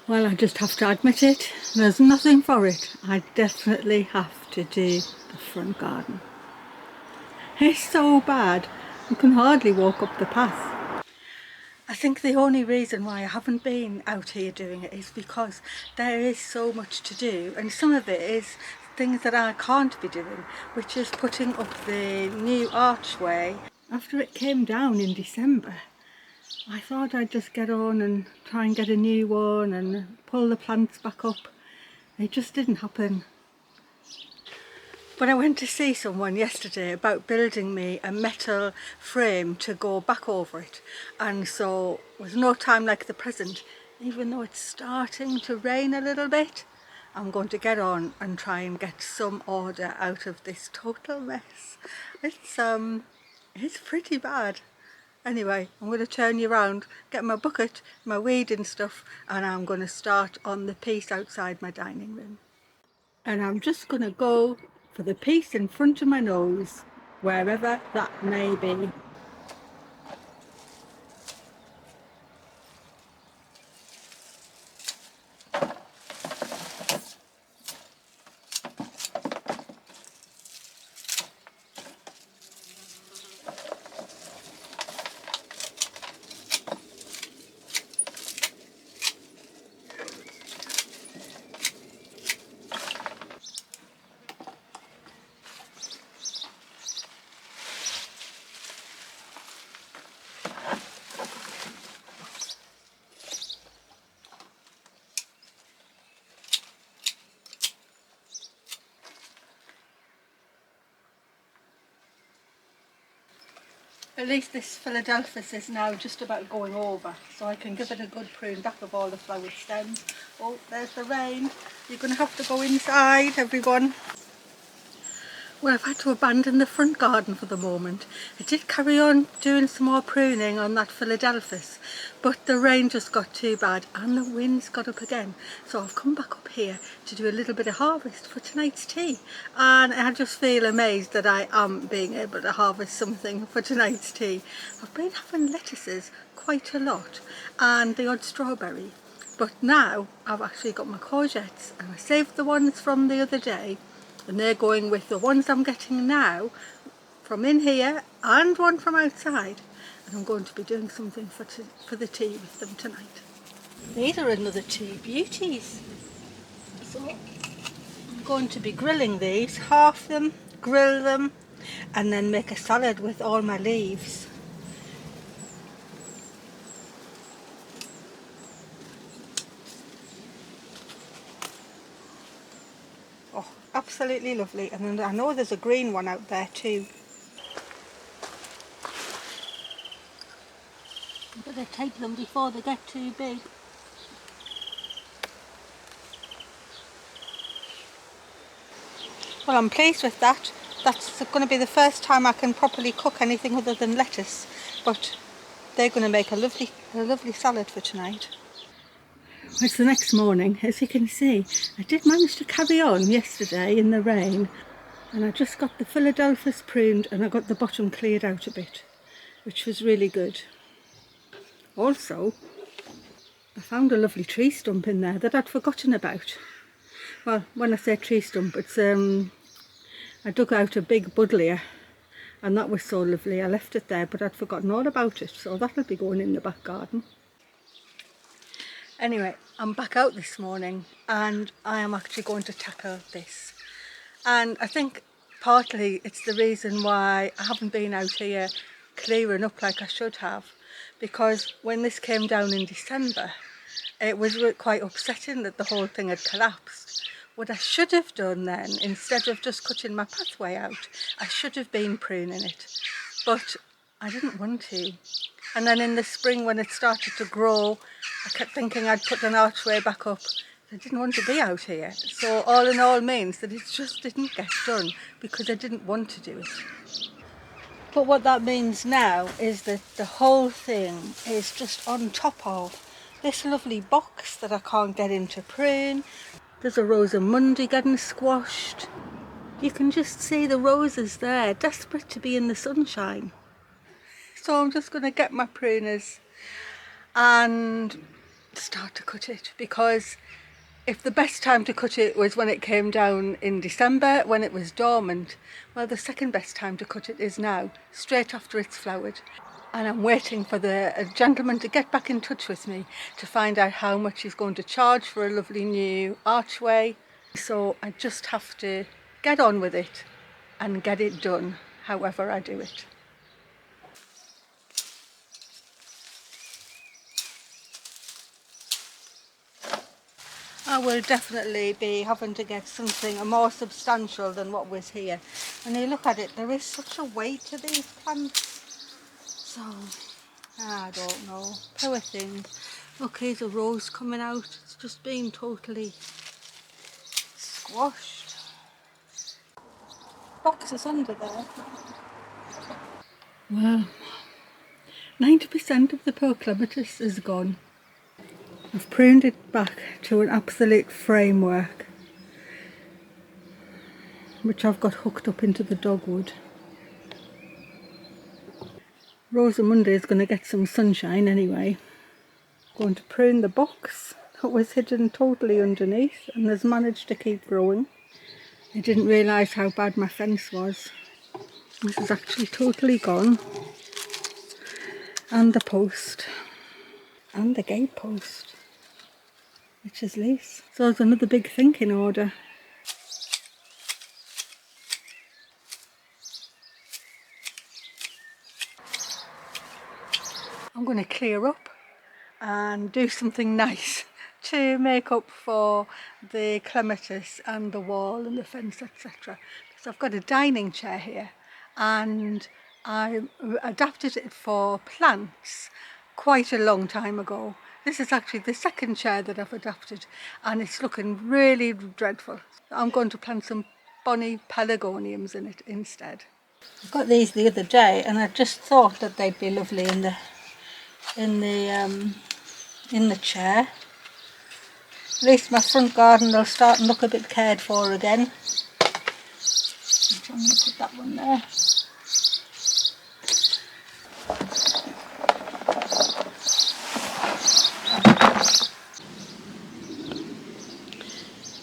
Well, I just have to admit it, there's nothing for it. I definitely have to do the front garden. It's so bad, you can hardly walk up the path. I think the only reason why I haven't been out here doing it is because there is so much to do, and some of it is things that I can't be doing, which is putting up the new archway. After it came down in December, I thought I'd just get on and try and get a new one and pull the plants back up. It just didn't happen. But I went to see someone yesterday about building me a metal frame to go back over it, and so with no time like the present, even though it's starting to rain a little bit, I'm going to get on and try and get some order out of this total mess. It's pretty bad. Anyway, I'm going to turn you around, get my bucket, my weed and stuff, and I'm going to start on the piece outside my dining room. And I'm just going to go for the piece in front of my nose, wherever that may be. At least this Philadelphus is now just about going over, so I can give it a good prune back of all the flowered stems. Oh, there's the rain. You're going to have to go inside, everyone. Well, I've had to abandon the front garden for the moment. I did carry on doing some more pruning on that Philadelphus, but the rain just got too bad and the winds got up again. So I've come back up here to do a little bit of harvest for tonight's tea. And I just feel amazed that I am being able to harvest something for tonight's tea. I've been having lettuces quite a lot and the odd strawberry. But now I've actually got my courgettes, and I saved the ones from the other day, and they're going with the ones I'm getting now from in here and one from outside, and I'm going to be doing something for the tea with them tonight. These are another two beauties. So I'm going to be grilling these, half them, grill them, and then make a salad with all my leaves. Oh, absolutely lovely. And then I know there's a green one out there too. I'm going to take them before they get too big. Well, I'm pleased with that. That's going to be the first time I can properly cook anything other than lettuce, but they're going to make a lovely salad for tonight. It's the next morning. As you can see, I did manage to carry on yesterday in the rain, and I just got the Philadelphus pruned and I got the bottom cleared out a bit, which was really good. Also, I found a lovely tree stump in there that I'd forgotten about. Well, when I say tree stump, it's I dug out a big buddleia, and that was so lovely. I left it there, but I'd forgotten all about it, so that'll be going in the back garden. Anyway, I'm back out this morning and I am actually going to tackle this. And I think partly it's the reason why I haven't been out here clearing up like I should have, because when this came down in December, it was quite upsetting that the whole thing had collapsed. What I should have done then, instead of just cutting my pathway out, I should have been pruning it, but I didn't want to. And then in the spring when it started to grow, I kept thinking I'd put an archway back up. I didn't want to be out here. So all in all means that it just didn't get done because I didn't want to do it. But what that means now is that the whole thing is just on top of this lovely box that I can't get into prune. There's a rosamundi getting squashed. You can just see the roses there, desperate to be in the sunshine. So I'm just going to get my pruners and start to cut it, because if the best time to cut it was when it came down in December, when it was dormant, well, the second best time to cut it is now, straight after it's flowered. And I'm waiting for the gentleman to get back in touch with me to find out how much he's going to charge for a lovely new archway. So I just have to get on with it and get it done, however I do it. I will definitely be having to get something more substantial than what was here. When you look at it, there is such a weight to these plants. So, I don't know. Poor thing. Look, here's a rose coming out. It's just been totally squashed. Box is under there. Well, 90% of the poor clematis is gone. I've pruned it back to an absolute framework, which I've got hooked up into the dogwood. Rosamunde is going to get some sunshine anyway. I'm going to prune the box that was hidden totally underneath and has managed to keep growing. I didn't realise how bad my fence was. This is actually totally gone. And the post. And the gate post, which is loose. So there's another big thing in order. I'm going to clear up and do something nice to make up for the clematis and the wall and the fence, etc. Because I've got a dining chair here and I adapted it for plants quite a long time ago. This is actually the second chair that I've adapted and it's looking really dreadful. I'm going to plant some bonny pelargoniums in it instead. I got these the other day and I just thought that they'd be lovely in the chair. At least my front garden will start and look a bit cared for again. I'm going to put that one there.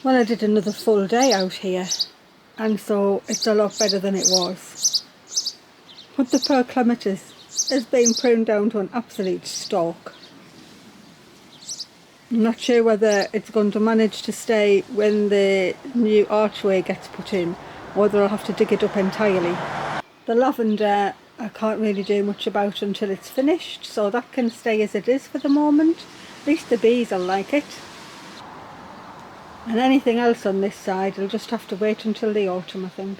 Well, I did another full day out here and so it's a lot better than it was. But the poor clematis has been pruned down to an absolute stalk. I'm not sure whether it's going to manage to stay when the new archway gets put in, or whether I'll have to dig it up entirely. The lavender I can't really do much about until it's finished, so that can stay as it is for the moment. At least the bees will like it. And anything else on this side will just have to wait until the autumn, I think.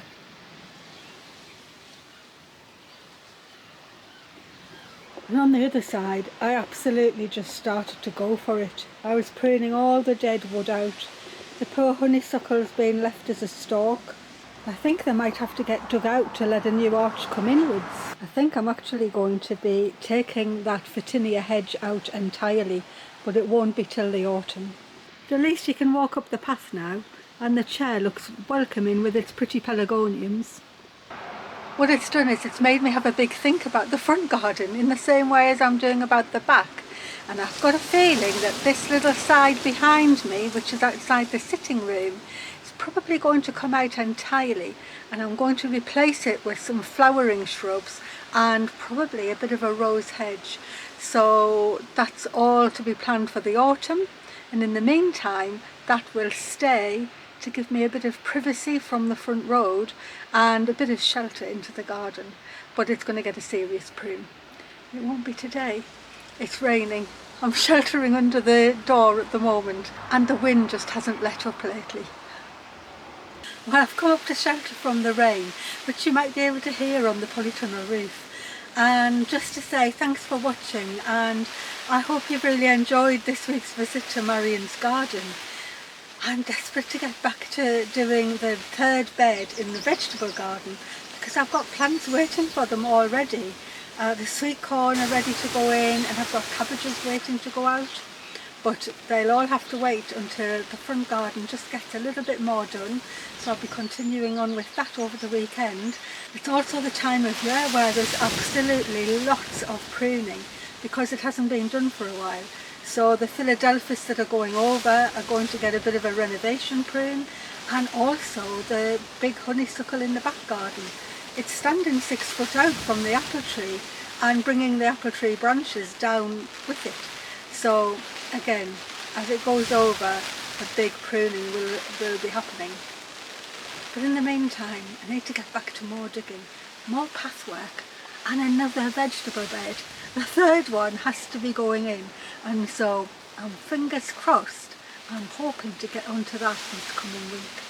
And on the other side, I absolutely just started to go for it. I was pruning all the dead wood out. The poor honeysuckle's been left as a stalk. I think they might have to get dug out to let a new arch come inwards. I think I'm actually going to be taking that Photinia hedge out entirely, but it won't be till the autumn. But at least you can walk up the path now, and the chair looks welcoming with its pretty pelargoniums. What it's done is it's made me have a big think about the front garden in the same way as I'm doing about the back. And I've got a feeling that this little side behind me, which is outside the sitting room, is probably going to come out entirely. And I'm going to replace it with some flowering shrubs and probably a bit of a rose hedge. So that's all to be planned for the autumn. And in the meantime, that will stay to give me a bit of privacy from the front road and a bit of shelter into the garden. But it's going to get a serious prune. It won't be today. It's raining. I'm sheltering under the door at the moment and the wind just hasn't let up lately. Well, I've come up to shelter from the rain, which you might be able to hear on the polytunnel roof. And just to say thanks for watching, and I hope you've really enjoyed this week's visit to Marion's garden. I'm desperate to get back to doing the third bed in the vegetable garden because I've got plants waiting for them already. The sweet corn are ready to go in and I've got cabbages waiting to go out. But they'll all have to wait until the front garden just gets a little bit more done. So I'll be continuing on with that over the weekend. It's also the time of year where there's absolutely lots of pruning because it hasn't been done for a while. So the Philadelphus that are going over are going to get a bit of a renovation prune, and also the big honeysuckle in the back garden. It's standing 6 foot out from the apple tree and bringing the apple tree branches down with it. So again, as it goes over, a big pruning will be happening. But in the meantime, I need to get back to more digging, more pathwork, and another vegetable bed. The third one has to be going in, and so I'm fingers crossed. I'm hoping to get onto that this coming week.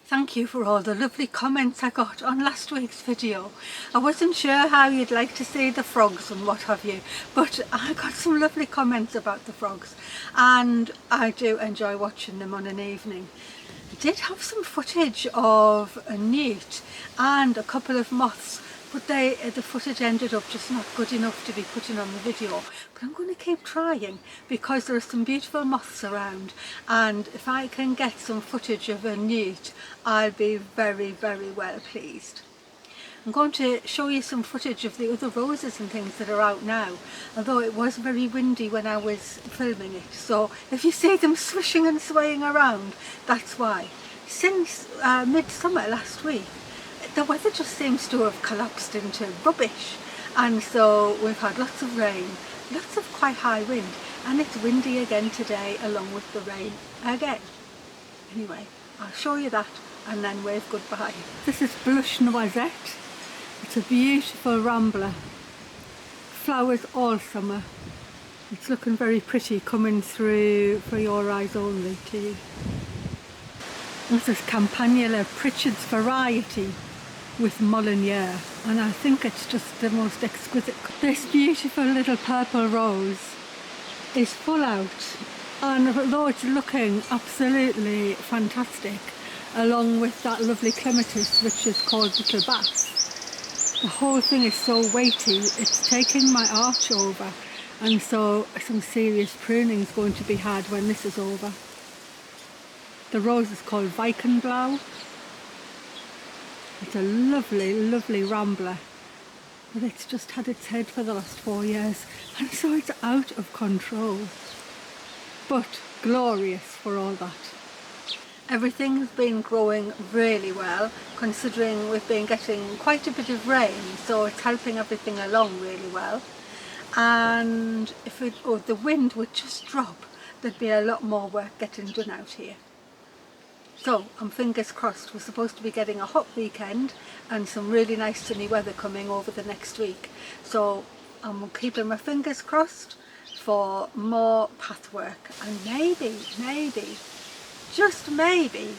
Thank you for all the lovely comments I got on last week's video. I wasn't sure how you'd like to see the frogs and what have you, but I got some lovely comments about the frogs, and I do enjoy watching them on an evening. I did have some footage of a newt and a couple of moths, but the footage ended up just not good enough to be putting on the video. But I'm going to keep trying because there are some beautiful moths around, and if I can get some footage of a newt, I'll be very, very well pleased. I'm going to show you some footage of the other roses and things that are out now, although it was very windy when I was filming it, so if you see them swishing and swaying around, that's why. Since midsummer last week, the weather just seems to have collapsed into rubbish, and so we've had lots of rain, lots of quite high wind, and it's windy again today along with the rain again. Anyway, I'll show you that and then wave goodbye. This is blush noisette. It's a beautiful rambler, flowers all summer. It's looking very pretty coming through for your eyes only too. This is Campanula Pritchard's variety with Molyneux, and I think it's just the most exquisite. This beautiful little purple rose is full out, and although it's looking absolutely fantastic, along with that lovely clematis which is called Little Bass, the whole thing is so weighty, it's taking my arch over, and so some serious pruning is going to be had when this is over. The rose is called Weichenblau. It's a lovely, lovely rambler, but it's just had its head for the last 4 years, and so it's out of control. But glorious for all that. Everything's been growing really well, considering we've been getting quite a bit of rain, so it's helping everything along really well. And if the wind would just drop, there'd be a lot more work getting done out here. So I'm fingers crossed. We're supposed to be getting a hot weekend and some really nice sunny weather coming over the next week. So I'm keeping my fingers crossed for more pathwork, and maybe, just maybe,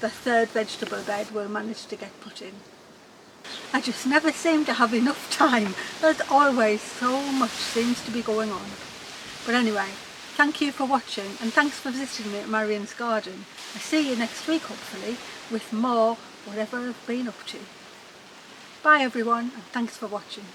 the third vegetable bed will manage to get put in. I just never seem to have enough time. There's always so much seems to be going on. But anyway, thank you for watching, and thanks for visiting me at Marion's garden. I'll see you next week hopefully with more whatever I've been up to. Bye everyone, and thanks for watching.